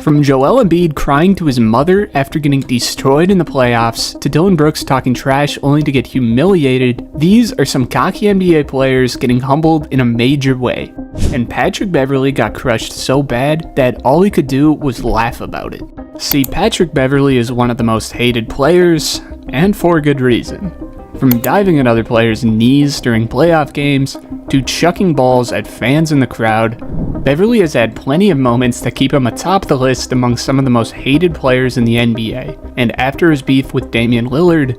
From Joel Embiid crying to his mother after getting destroyed in the playoffs, to Dillon Brooks talking trash only to get humiliated, these are some cocky NBA players getting humbled in a major way. And Patrick Beverley got crushed so bad that all he could do was laugh about it. See, Patrick Beverley is one of the most hated players, and for good reason. From diving at other players' knees during playoff games, to chucking balls at fans in the crowd, Beverley has had plenty of moments that keep him atop the list among some of the most hated players in the NBA, and after his beef with Damian Lillard,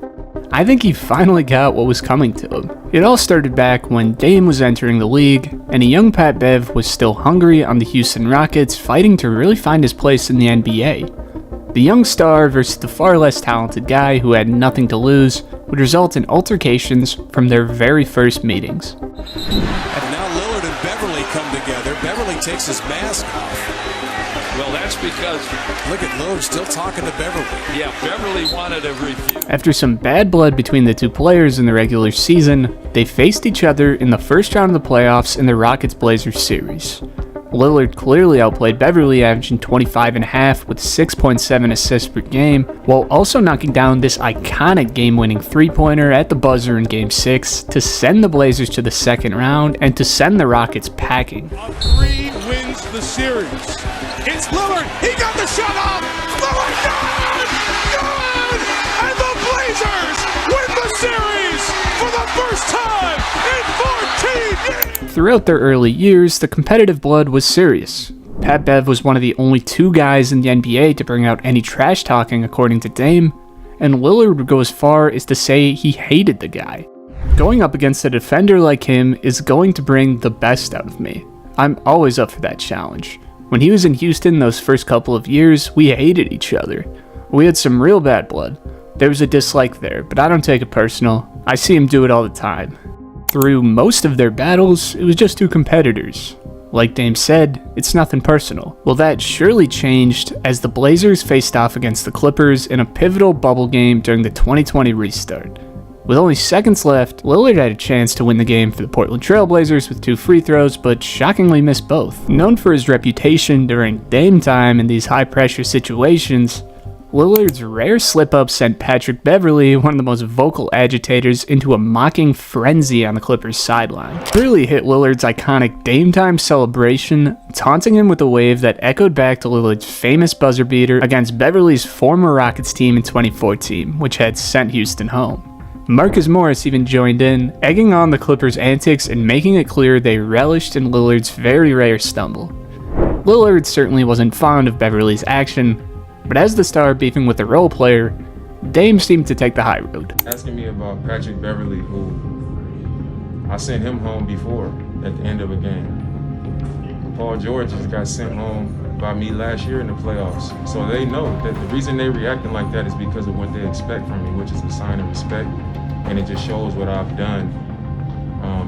I think he finally got what was coming to him. It all started back when Dame was entering the league, and a young Pat Bev was still hungry on the Houston Rockets, fighting to really find his place in the NBA. The young star versus the far less talented guy who had nothing to lose would result in altercations from their very first meetings. And now Lillard and Beverly come together. Beverly takes his mask off. Well, that's because... Look at Lillard still talking to Beverly. Yeah, Beverly wanted to refuse. After some bad blood between the two players in the regular season, they faced each other in the first round of the playoffs in the Rockets-Blazers series. Lillard clearly outplayed Beverly, averaging 25.5 with 6.7 assists per game, while also knocking down this iconic game-winning three-pointer at the buzzer in Game 6 to send the Blazers to the second round and to send the Rockets packing. On 3 wins the series. It's Lillard. He got the shot off. Lillard, good! And the Blazers win the series for the first time in 14 years. Throughout their early years, the competitive blood was serious. Pat Bev was one of the only 2 guys in the NBA to bring out any trash talking, according to Dame, and Lillard would go as far as to say he hated the guy. Going up against a defender like him is going to bring the best out of me. I'm always up for that challenge. When he was in Houston those first couple of years, we hated each other. We had some real bad blood. There was a dislike there, but I don't take it personal. I see him do it all the time. Through most of their battles, it was just 2 competitors. Like Dame said, it's nothing personal. Well, that surely changed as the Blazers faced off against the Clippers in a pivotal bubble game during the 2020 restart. With only seconds left, Lillard had a chance to win the game for the Portland Trail Blazers with 2 free throws, but shockingly missed both. Known for his reputation during Dame time in these high-pressure situations, Lillard's rare slip-up sent Patrick Beverley, one of the most vocal agitators, into a mocking frenzy on the Clippers' sideline. Really hit Lillard's iconic Dame Time celebration, taunting him with a wave that echoed back to Lillard's famous buzzer beater against Beverly's former Rockets team in 2014, which had sent Houston home. Marcus Morris even joined in, egging on the Clippers' antics and making it clear they relished in Lillard's very rare stumble. Lillard certainly wasn't fond of Beverly's action, but as the star beefing with the role player, Dame seemed to take the high road. Asking me about Patrick Beverley, who I sent him home before at the end of a game. Paul George just got sent home by me last year in the playoffs. So they know that the reason they reacting like that is because of what they expect from me, which is a sign of respect. And it just shows what I've done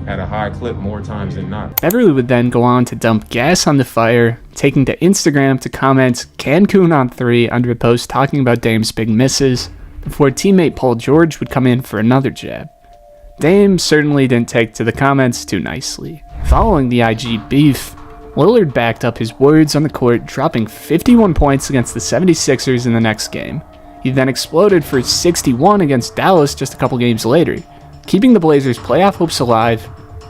at a high clip more times than not. Beverly would then go on to dump gas on the fire, taking to Instagram to comment Cancun on 3 under a post talking about Dame's big misses, before teammate Paul George would come in for another jab. Dame certainly didn't take to the comments too nicely. Following the IG beef, Lillard backed up his words on the court, dropping 51 points against the 76ers in the next game. He then exploded for 61 against Dallas just a couple games later, keeping the Blazers' playoff hopes alive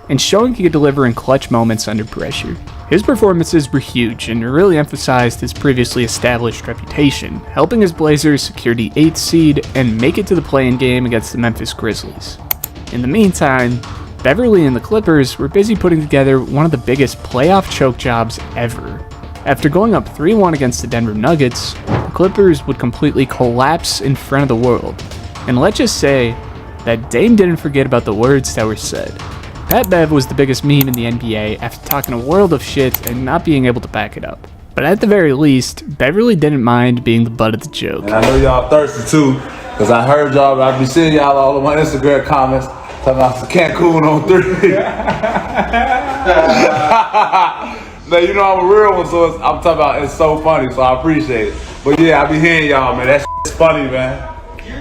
and showing he could deliver in clutch moments under pressure. His performances were huge and really emphasized his previously established reputation, helping his Blazers secure the 8th seed and make it to the play-in game against the Memphis Grizzlies. In the meantime, Beverly and the Clippers were busy putting together one of the biggest playoff choke jobs ever. After going up 3-1 against the Denver Nuggets, the Clippers would completely collapse in front of the world. And let's just say that Dame didn't forget about the words that were said. Pat Bev was the biggest meme in the NBA after talking a world of shit and not being able to back it up. But at the very least, Beverly didn't mind being the butt of the joke. And I know y'all thirsty too, because I heard y'all, but I be seeing y'all all in my Instagram comments talking about some Cancun on 3. Now, you know I'm a real one, so I'm talking about it's so funny, so I appreciate it. But yeah, I be hearing y'all, man. That shit's funny, man.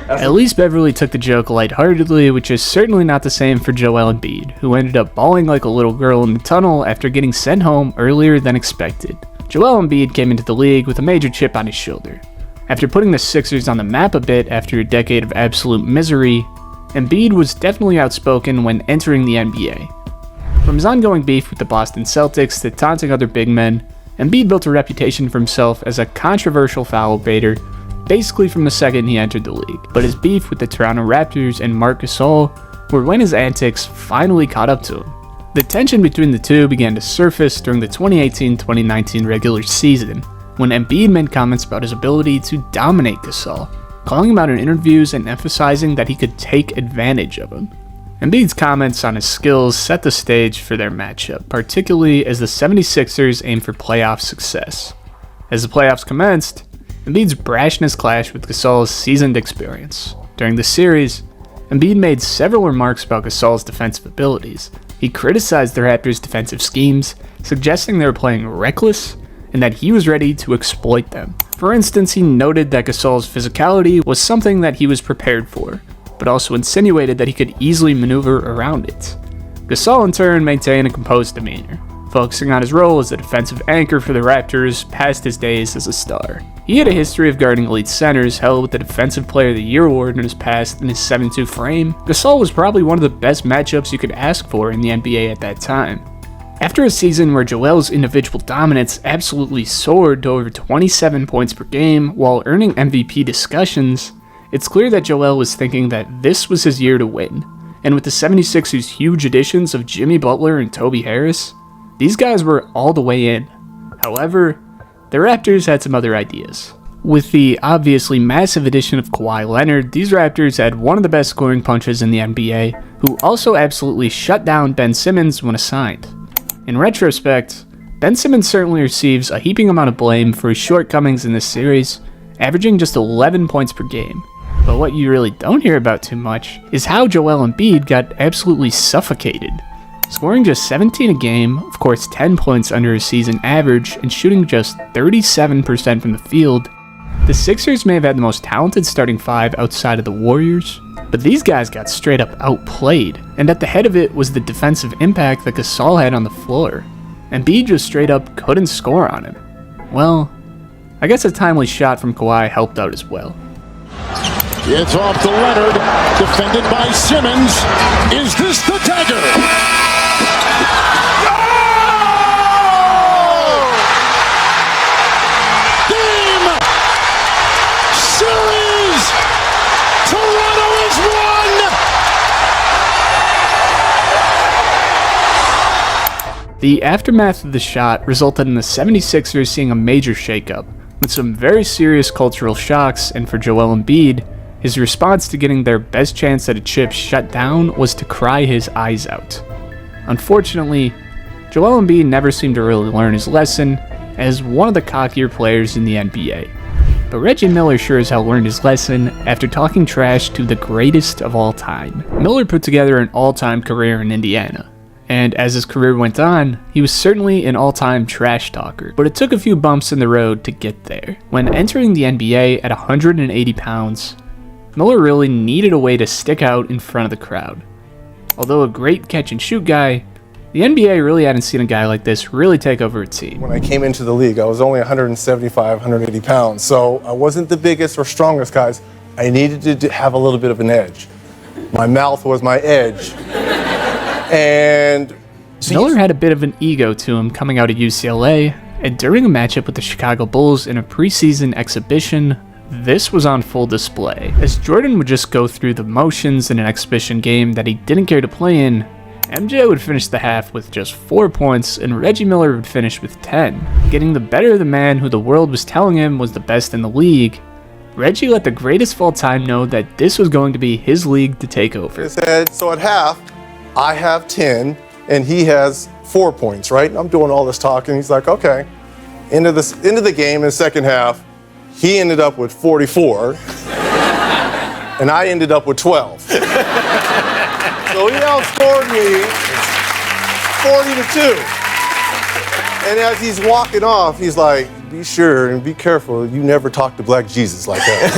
At least Beverly took the joke lightheartedly, which is certainly not the same for Joel Embiid, who ended up bawling like a little girl in the tunnel after getting sent home earlier than expected. Joel Embiid came into the league with a major chip on his shoulder. After putting the Sixers on the map a bit after a decade of absolute misery, Embiid was definitely outspoken when entering the NBA. From his ongoing beef with the Boston Celtics to taunting other big men, Embiid built a reputation for himself as a controversial foul baiter basically from the second he entered the league. But his beef with the Toronto Raptors and Marc Gasol were when his antics finally caught up to him. The tension between the two began to surface during the 2018-2019 regular season, when Embiid made comments about his ability to dominate Gasol, calling him out in interviews and emphasizing that he could take advantage of him. Embiid's comments on his skills set the stage for their matchup, particularly as the 76ers aimed for playoff success. As the playoffs commenced, Embiid's brashness clashed with Gasol's seasoned experience. During the series, Embiid made several remarks about Gasol's defensive abilities. He criticized the Raptors' defensive schemes, suggesting they were playing reckless and that he was ready to exploit them. For instance, he noted that Gasol's physicality was something that he was prepared for, but also insinuated that he could easily maneuver around it. Gasol in turn maintained a composed demeanor, focusing on his role as a defensive anchor for the Raptors past his days as a star. He had a history of guarding elite centers, held with the Defensive Player of the Year award in his past in his 7'2" frame. Gasol was probably one of the best matchups you could ask for in the NBA at that time. After a season where Joel's individual dominance absolutely soared to over 27 points per game while earning MVP discussions, it's clear that Joel was thinking that this was his year to win. And with the 76ers' huge additions of Jimmy Butler and Toby Harris, these guys were all the way in. However, the Raptors had some other ideas. With the obviously massive addition of Kawhi Leonard, these Raptors had one of the best scoring punches in the NBA, who also absolutely shut down Ben Simmons when assigned. In retrospect, Ben Simmons certainly receives a heaping amount of blame for his shortcomings in this series, averaging just 11 points per game. But what you really don't hear about too much is how Joel Embiid got absolutely suffocated. Scoring just 17 a game, of course 10 points under his season average, and shooting just 37% from the field, the Sixers may have had the most talented starting five outside of the Warriors, but these guys got straight up outplayed, and at the head of it was the defensive impact that Gasol had on the floor. Embiid just straight up couldn't score on him. Well, I guess a timely shot from Kawhi helped out as well. It's off to Leonard, defended by Simmons. Is this the dagger? The aftermath of the shot resulted in the 76ers seeing a major shakeup, with some very serious cultural shocks, and for Joel Embiid, his response to getting their best chance at a chip shut down was to cry his eyes out. Unfortunately, Joel Embiid never seemed to really learn his lesson as one of the cockier players in the NBA. But Reggie Miller sure as hell learned his lesson after talking trash to the greatest of all time. Miller put together an all-time career in Indiana, and as his career went on, he was certainly an all-time trash talker, but it took a few bumps in the road to get there. When entering the NBA at 180 pounds, Miller really needed a way to stick out in front of the crowd. Although a great catch-and-shoot guy, the NBA really hadn't seen a guy like this really take over a team. When I came into the league, I was only 175, 180 pounds, so I wasn't the biggest or strongest guys. I needed to have a little bit of an edge. My mouth was my edge. And Miller had a bit of an ego to him coming out of UCLA, and during a matchup with the Chicago Bulls in a preseason exhibition, this was on full display. As Jordan would just go through the motions in an exhibition game that he didn't care to play in, MJ would finish the half with just 4 points, and Reggie Miller would finish with 10. Getting the better of the man who the world was telling him was the best in the league, Reggie let the greatest of all time know that this was going to be his league to take over. He said, so at half, I have 10, and he has 4 points, right? And I'm doing all this talking. He's like, okay. Into the game in the second half, he ended up with 44, and I ended up with 12. So he outscored me 40-2. And as he's walking off, he's like, be sure and be careful. You never talk to Black Jesus like that.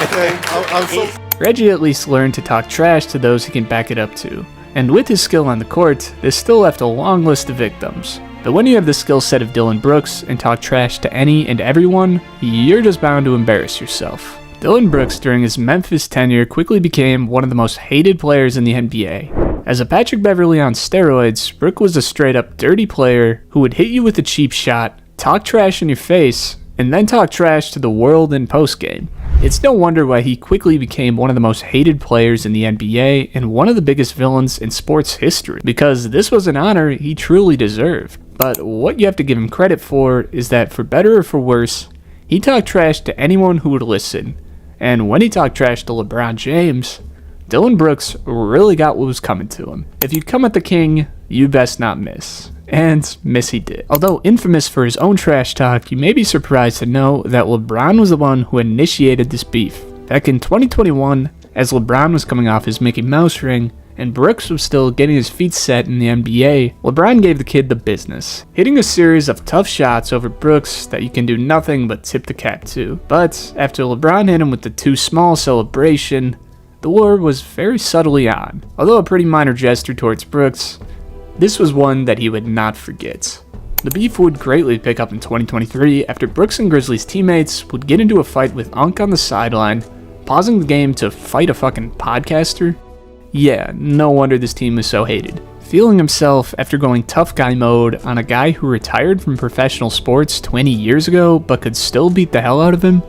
Okay, I'm so... Reggie at least learned to talk trash to those he can back it up to, And with his skill on the court, this still left a long list of victims. But when you have the skill set of Dillon Brooks and talk trash to any and everyone, you're just bound to embarrass yourself. Dillon Brooks during his Memphis tenure quickly became one of the most hated players in the NBA. As a Patrick Beverley on steroids, Brooks was a straight up dirty player who would hit you with a cheap shot, talk trash in your face, and then talk trash to the world in postgame. It's no wonder why he quickly became one of the most hated players in the NBA and one of the biggest villains in sports history, because this was an honor he truly deserved. But what you have to give him credit for is that, for better or for worse, he talked trash to anyone who would listen. And when he talked trash to LeBron James, Dillon Brooks really got what was coming to him. If you come at the king, you best not miss. And miss he did. Although infamous for his own trash talk, you may be surprised to know that LeBron was the one who initiated this beef. Back in 2021, as LeBron was coming off his Mickey Mouse ring, and Brooks was still getting his feet set in the NBA, LeBron gave the kid the business, hitting a series of tough shots over Brooks that you can do nothing but tip the cap to. But after LeBron hit him with the too small celebration, the war was very subtly on. Although a pretty minor gesture towards Brooks, this was one that he would not forget. The beef would greatly pick up in 2023 after Brooks and Grizzlies teammates would get into a fight with Unc on the sideline, pausing the game to fight a fucking podcaster. Yeah, no wonder this team was so hated. Feeling himself after going tough guy mode on a guy who retired from professional sports 20 years ago but could still beat the hell out of him,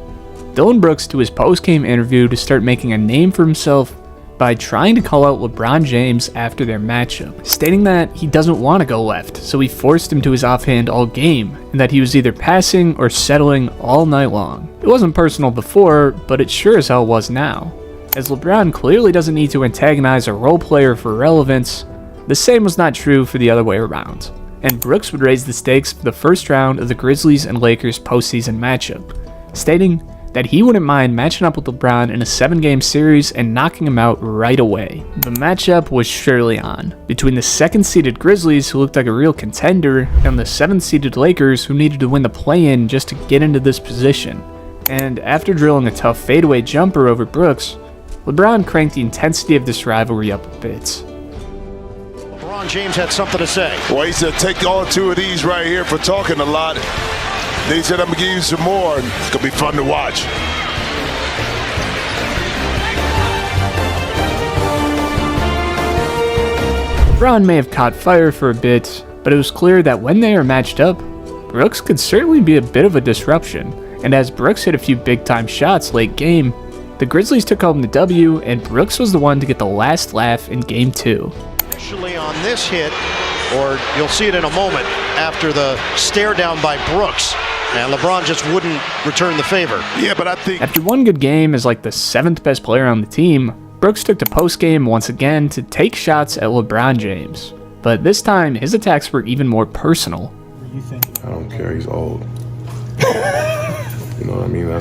Dillon Brooks to his post-game interview to start making a name for himself by trying to call out LeBron James after their matchup, stating that he doesn't want to go left, so he forced him to his offhand all game, and that he was either passing or settling all night long. It wasn't personal before, but it sure as hell was now. As LeBron clearly doesn't need to antagonize a role player for relevance, the same was not true for the other way around, and Brooks would raise the stakes for the first round of the Grizzlies and Lakers postseason matchup, stating that he wouldn't mind matching up with LeBron in a 7-game series and knocking him out right away. The matchup was surely on, between the 2nd-seeded Grizzlies, who looked like a real contender, and the 7th-seeded Lakers, who needed to win the play-in just to get into this position. And after drilling a tough fadeaway jumper over Brooks, LeBron cranked the intensity of this rivalry up a bit. LeBron James had something to say. Well, he said, take all 2 of these right here for talking a lot. They said, I'm going to give you some more, and it's going to be fun to watch. LeBron may have caught fire for a bit, but it was clear that when they are matched up, Brooks could certainly be a bit of a disruption, and as Brooks hit a few big-time shots late game, the Grizzlies took home the W, and Brooks was the one to get the last laugh in Game 2. Initially on this hit, or you'll see it in a moment, after the stare down by Brooks, and LeBron just wouldn't return the favor. Yeah, but I think after one good game as like the 7th best player on the team, Brooks took to postgame once again to take shots at LeBron James. But this time, his attacks were even more personal. I don't care, he's old. You know what I mean? I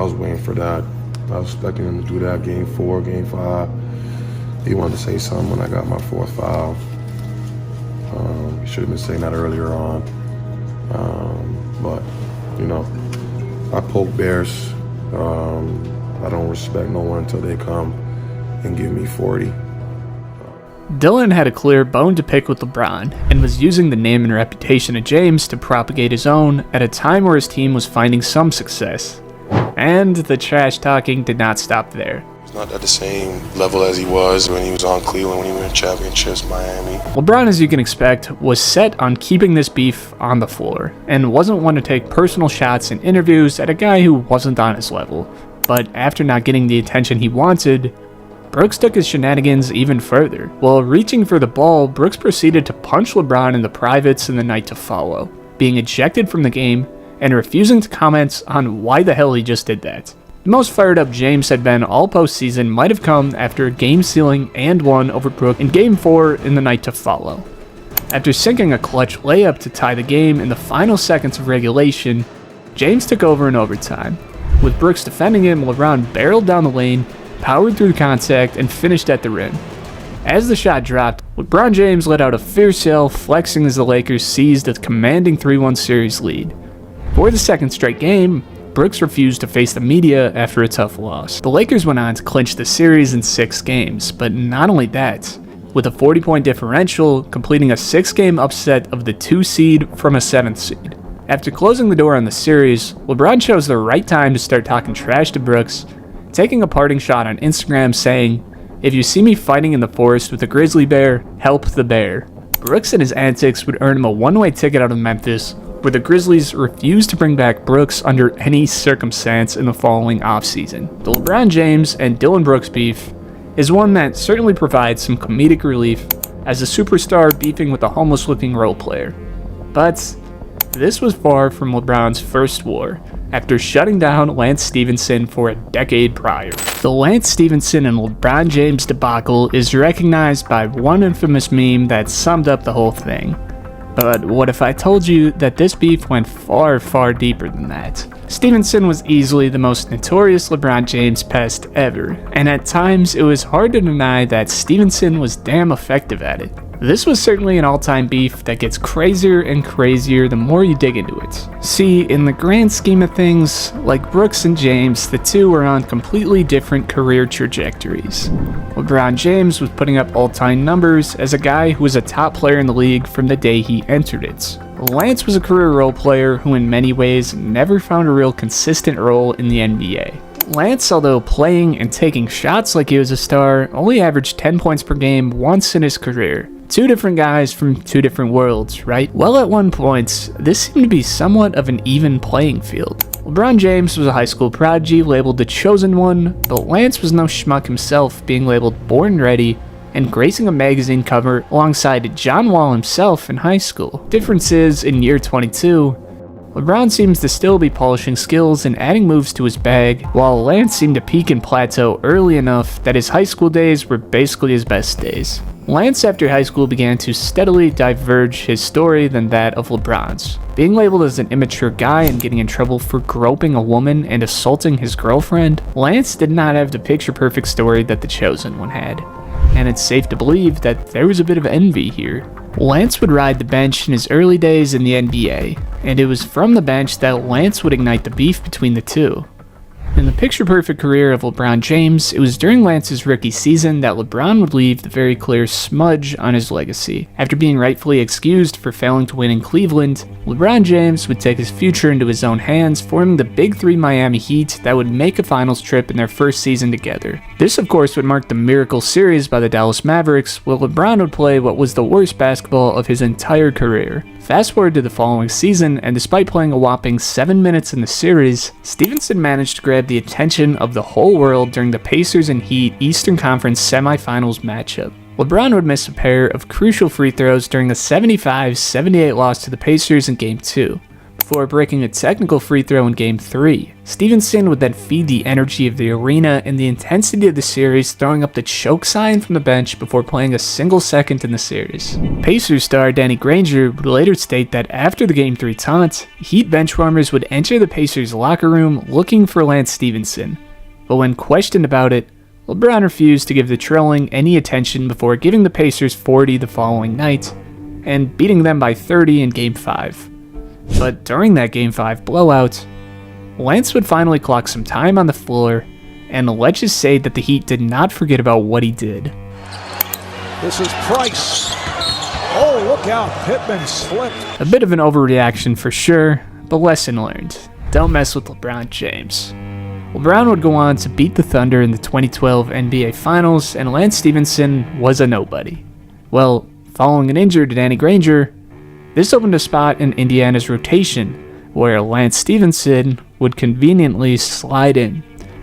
was waiting for that. I was expecting him to do that Game 4, Game 5. He wanted to say something when I got my 4th foul. He should have been saying that earlier on. But, you know, I poke bears. I don't respect no one until they come and give me 40. Dillon had a clear bone to pick with LeBron, and was using the name and reputation of James to propagate his own at a time where his team was finding some success. And the trash talking did not stop there. He's not at the same level as he was when he was on Cleveland, when he won championships, Miami. LeBron, as you can expect, was set on keeping this beef on the floor, and wasn't one to take personal shots in interviews at a guy who wasn't on his level. But after not getting the attention he wanted, Brooks took his shenanigans even further. While reaching for the ball, Brooks proceeded to punch LeBron in the privates in the night to follow, being ejected from the game and refusing to comment on why the hell he just did that. The most fired up James had been all postseason might have come after a game-sealing and one over Brooks in Game 4 in the night to follow. After sinking a clutch layup to tie the game in the final seconds of regulation, James took over in overtime. With Brooks defending him, LeBron barreled down the lane, powered through contact, and finished at the rim. As the shot dropped, LeBron James let out a fierce yell, flexing as the Lakers seized a commanding 3-1 series lead. For the second straight game, Brooks refused to face the media after a tough loss. The Lakers went on to clinch the series in 6 games, but not only that, with a 40-point differential, completing a 6-game upset of the 2 seed from a 7th seed. After closing the door on the series, LeBron chose the right time to start talking trash to Brooks, taking a parting shot on Instagram saying, "If you see me fighting in the forest with a grizzly bear, help the bear." Brooks and his antics would earn him a one-way ticket out of Memphis, where the Grizzlies refused to bring back Brooks under any circumstance in the following offseason. The LeBron James and Dillon Brooks beef is one that certainly provides some comedic relief as a superstar beefing with a homeless-looking role player. But this was far from LeBron's first war, after shutting down Lance Stephenson for a decade prior. The Lance Stephenson and LeBron James debacle is recognized by one infamous meme that summed up the whole thing. But what if I told you that this beef went far, far deeper than that? Stephenson was easily the most notorious LeBron James pest ever, and at times it was hard to deny that Stephenson was damn effective at it. This was certainly an all-time beef that gets crazier and crazier the more you dig into it. See, in the grand scheme of things, like Brooks and James, the two were on completely different career trajectories. LeBron James was putting up all-time numbers as a guy who was a top player in the league from the day he entered it. Lance was a career role player who in many ways never found a real consistent role in the NBA. Lance, although playing and taking shots like he was a star, only averaged 10 points per game once in his career. Two different guys from two different worlds, right? Well, at one point, this seemed to be somewhat of an even playing field. LeBron James was a high school prodigy labeled the chosen one, but Lance was no schmuck himself, being labeled born ready and gracing a magazine cover alongside John Wall himself in high school. Difference is, in year 22, LeBron seems to still be polishing skills and adding moves to his bag, while Lance seemed to peak and plateau early enough that his high school days were basically his best days. Lance after high school began to steadily diverge his story than that of LeBron's. Being labeled as an immature guy and getting in trouble for groping a woman and assaulting his girlfriend, Lance did not have the picture-perfect story that the chosen one had. And it's safe to believe that there was a bit of envy here. Lance would ride the bench in his early days in the NBA, and it was from the bench that Lance would ignite the beef between the two. In the picture-perfect career of LeBron James, it was during Lance's rookie season that LeBron would leave the very clear smudge on his legacy. After being rightfully excused for failing to win in Cleveland, LeBron James would take his future into his own hands, forming the Big Three Miami Heat that would make a finals trip in their first season together. This, of course, would mark the miracle series by the Dallas Mavericks, where LeBron would play what was the worst basketball of his entire career. Fast forward to the following season, and despite playing a whopping 7 minutes in the series, Stephenson managed to grab the attention of the whole world during the Pacers and Heat Eastern Conference semifinals matchup. LeBron would miss a pair of crucial free throws during a 75-78 loss to the Pacers in Game 2, before breaking a technical free throw in Game 3. Stephenson would then feed the energy of the arena and the intensity of the series, throwing up the choke sign from the bench before playing a single second in the series. Pacers star Danny Granger would later state that after the Game 3 taunt, Heat benchwarmers would enter the Pacers locker room looking for Lance Stephenson, but when questioned about it, LeBron refused to give the trolling any attention before giving the Pacers 40 the following night, and beating them by 30 in Game 5. But during that Game 5 blowout, Lance would finally clock some time on the floor, and legends say that the Heat did not forget about what he did. This is Price. Oh, look out. Pittman slipped. A bit of an overreaction for sure, but lesson learned. Don't mess with LeBron James. LeBron would go on to beat the Thunder in the 2012 NBA Finals, and Lance Stephenson was a nobody. Well, following an injury to Danny Granger, this opened a spot in Indiana's rotation, where Lance Stephenson would conveniently slide in,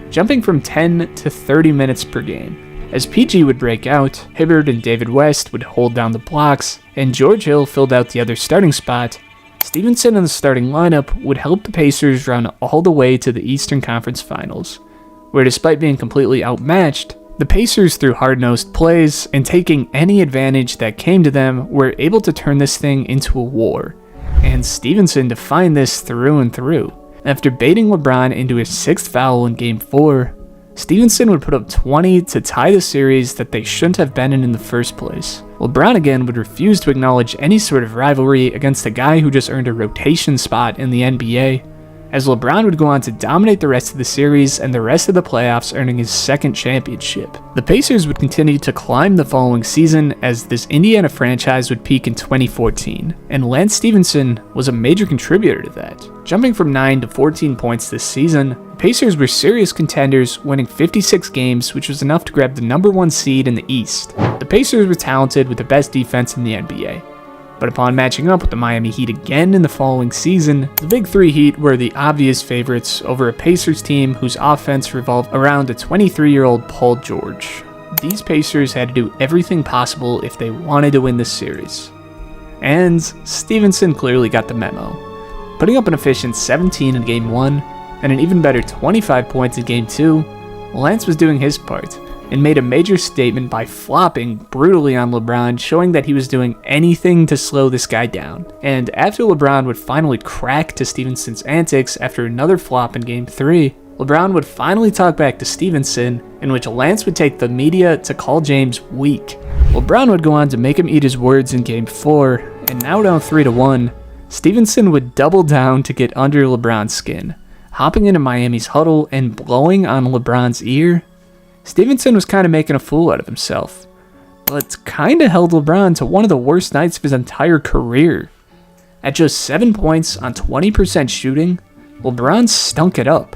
jumping from 10 to 30 minutes per game. As PG would break out, Hibbert and David West would hold down the blocks, and George Hill filled out the other starting spot. Stephenson in the starting lineup would help the Pacers run all the way to the Eastern Conference Finals, where despite being completely outmatched, the Pacers, through hard-nosed plays and taking any advantage that came to them, were able to turn this thing into a war, and Stephenson defined this through and through. After baiting LeBron into his 6th foul in Game 4, Stephenson would put up 20 to tie the series that they shouldn't have been in the first place. LeBron again would refuse to acknowledge any sort of rivalry against a guy who just earned a rotation spot in the NBA, as LeBron would go on to dominate the rest of the series and the rest of the playoffs, earning his second championship. The Pacers would continue to climb the following season as this Indiana franchise would peak in 2014, and Lance Stephenson was a major contributor to that. Jumping from 9 to 14 points this season, the Pacers were serious contenders, winning 56 games, which was enough to grab the #1 seed in the East. The Pacers were talented with the best defense in the NBA. But upon matching up with the Miami Heat again in the following season, the Big Three Heat were the obvious favorites over a Pacers team whose offense revolved around a 23-year-old Paul George. These Pacers had to do everything possible if they wanted to win this series. And Stephenson clearly got the memo. Putting up an efficient 17 in Game 1, and an even better 25 points in Game 2, Lance was doing his part, and made a major statement by flopping brutally on LeBron, showing that he was doing anything to slow this guy down. And after LeBron would finally crack to Stephenson's antics after another flop in Game 3, LeBron would finally talk back to Stephenson, in which Lance would take the media to call James weak. LeBron would go on to make him eat his words in Game 4, and now down 3-1, Stephenson would double down to get under LeBron's skin, hopping into Miami's huddle and blowing on LeBron's ear. Stephenson was kind of making a fool out of himself, but kind of held LeBron to one of the worst nights of his entire career. At just 7 points on 20% shooting, LeBron stunk it up.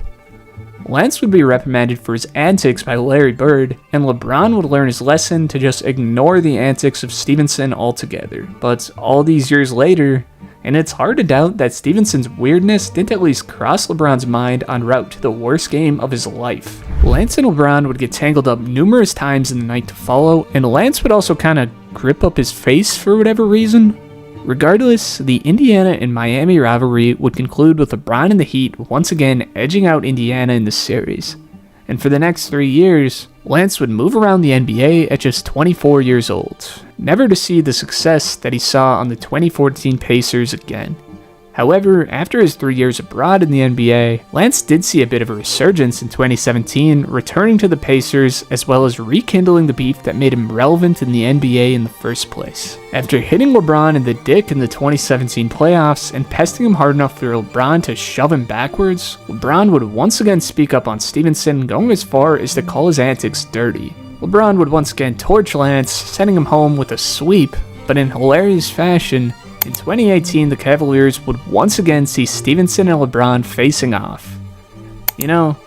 Lance would be reprimanded for his antics by Larry Bird, and LeBron would learn his lesson to just ignore the antics of Stephenson altogether. But all these years later, and it's hard to doubt that Stephenson's weirdness didn't at least cross LeBron's mind en route to the worst game of his life. Lance and LeBron would get tangled up numerous times in the night to follow, and Lance would also kind of grip up his face for whatever reason. Regardless, the Indiana and Miami rivalry would conclude with LeBron and the Heat once again edging out Indiana in the series. And for the next 3 years, Lance would move around the NBA at just 24 years old, never to see the success that he saw on the 2014 Pacers again. However, after his 3 years abroad in the NBA, Lance did see a bit of a resurgence in 2017, returning to the Pacers as well as rekindling the beef that made him relevant in the NBA in the first place. After hitting LeBron in the dick in the 2017 playoffs and pesting him hard enough for LeBron to shove him backwards, LeBron would once again speak up on Stephenson, going as far as to call his antics dirty. LeBron would once again torch Lance, sending him home with a sweep, but in hilarious fashion, in 2018, the Cavaliers would once again see Stephenson and LeBron facing off. You know,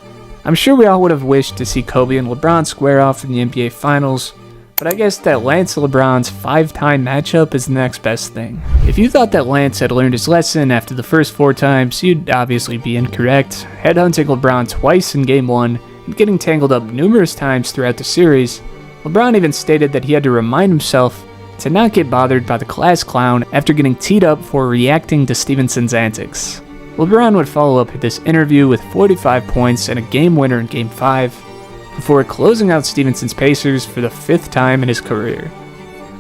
I'm sure we all would have wished to see Kobe and LeBron square off in the NBA Finals, but I guess that Lance and LeBron's 5-time matchup is the next best thing. If you thought that Lance had learned his lesson after the first 4 times, you'd obviously be incorrect. Headhunting LeBron twice in Game 1 and getting tangled up numerous times throughout the series, LeBron even stated that he had to remind himself to not get bothered by the class clown after getting teed up for reacting to Stephenson's antics. LeBron would follow up this interview with 45 points and a game winner in Game 5, before closing out Stephenson's Pacers for the 5th time in his career.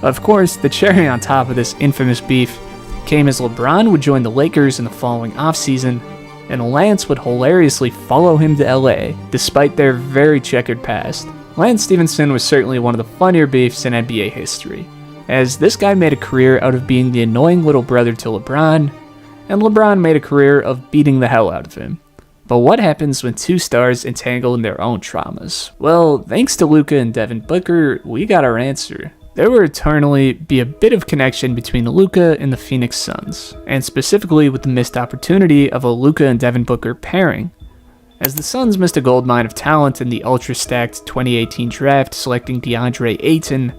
Of course, the cherry on top of this infamous beef came as LeBron would join the Lakers in the following offseason, and Lance would hilariously follow him to LA, despite their very checkered past. Lance Stephenson was certainly one of the funnier beefs in NBA history, as this guy made a career out of being the annoying little brother to LeBron, and LeBron made a career of beating the hell out of him. But what happens when 2 stars entangle in their own traumas? Well, thanks to Luka and Devin Booker, we got our answer. There will eternally be a bit of connection between Luka and the Phoenix Suns, and specifically with the missed opportunity of a Luka and Devin Booker pairing. As the Suns missed a goldmine of talent in the ultra-stacked 2018 draft selecting DeAndre Ayton,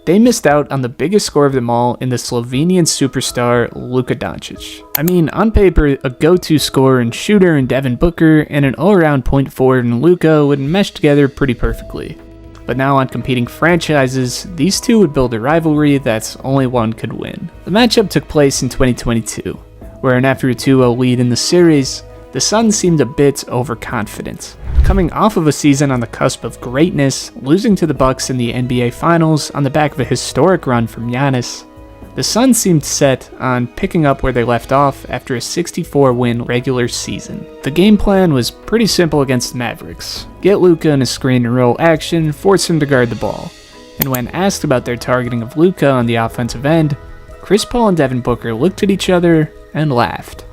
they missed out on the biggest score of them all in the Slovenian superstar Luka Doncic. I mean, on paper, a go-to scorer and shooter in Devin Booker and an all-around point forward in Luka would mesh together pretty perfectly. But now on competing franchises, these two would build a rivalry that only one could win. The matchup took place in 2022, where after a 2-0 lead in the series, the Suns seemed a bit overconfident. Coming off of a season on the cusp of greatness, losing to the Bucks in the NBA Finals on the back of a historic run from Giannis, the Suns seemed set on picking up where they left off after a 64-win regular season. The game plan was pretty simple against the Mavericks. Get Luka in a screen and roll action, force him to guard the ball. And when asked about their targeting of Luka on the offensive end, Chris Paul and Devin Booker looked at each other and laughed.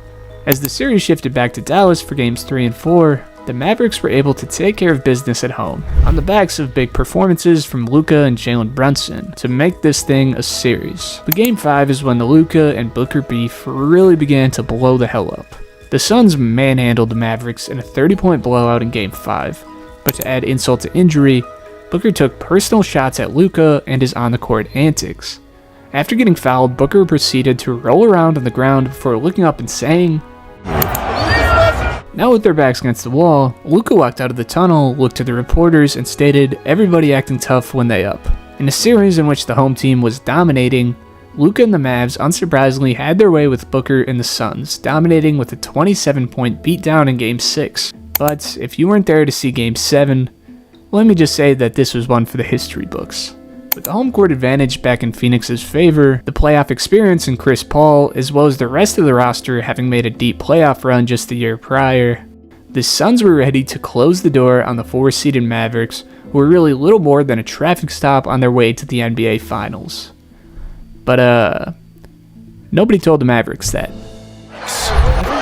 As the series shifted back to Dallas for games 3 and 4, the Mavericks were able to take care of business at home, on the backs of big performances from Luka and Jalen Brunson, to make this thing a series. But game 5 is when the Luka and Booker beef really began to blow the hell up. The Suns manhandled the Mavericks in a 30-point blowout in game 5, but to add insult to injury, Booker took personal shots at Luka and his on-the-court antics. After getting fouled, Booker proceeded to roll around on the ground before looking up and saying, Now with their backs against the wall, Luka walked out of the tunnel, looked to the reporters, and stated, "Everybody acting tough when they up." In a series in which the home team was dominating, Luka and the Mavs unsurprisingly had their way with Booker and the Suns, dominating with a 27-point beatdown in Game 6. But if you weren't there to see Game 7, let me just say that this was one for the history books. With the home court advantage back in Phoenix's favor, the playoff experience in Chris Paul, as well as the rest of the roster having made a deep playoff run just the year prior, the Suns were ready to close the door on the 4-seeded Mavericks, who were really little more than a traffic stop on their way to the NBA Finals. But, nobody told the Mavericks that.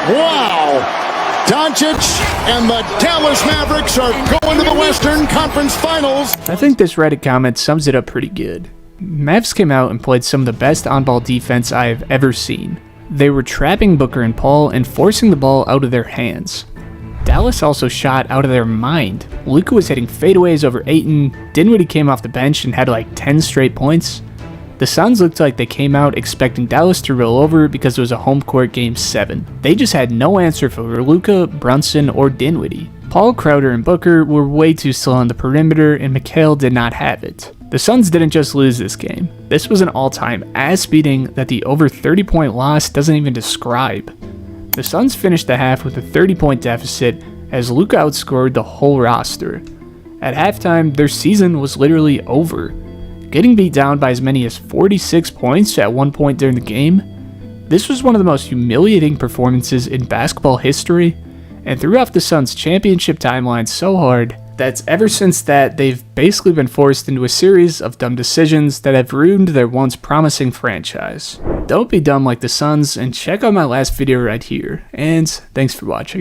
Wow! Doncic and the Dallas Mavericks are going to the Western Conference Finals. I think this Reddit comment sums it up pretty good. Mavs came out and played some of the best on-ball defense I have ever seen. They were trapping Booker and Paul and forcing the ball out of their hands. Dallas also shot out of their mind. Luka was hitting fadeaways over Ayton, Dinwiddie came off the bench and had like 10 straight points. The Suns looked like they came out expecting Dallas to roll over because it was a home court game 7. They just had no answer for Luka, Brunson, or Dinwiddie. Paul, Crowder, and Booker were way too slow on the perimeter, and Mikal did not have it. The Suns didn't just lose this game. This was an all-time ass-beating that the over 30-point loss doesn't even describe. The Suns finished the half with a 30-point deficit as Luka outscored the whole roster. At halftime, their season was literally over. Getting beat down by as many as 46 points at one point during the game, this was one of the most humiliating performances in basketball history, and threw off the Suns' championship timeline so hard that ever since that, they've basically been forced into a series of dumb decisions that have ruined their once promising franchise. Don't be dumb like the Suns, and check out my last video right here, and thanks for watching.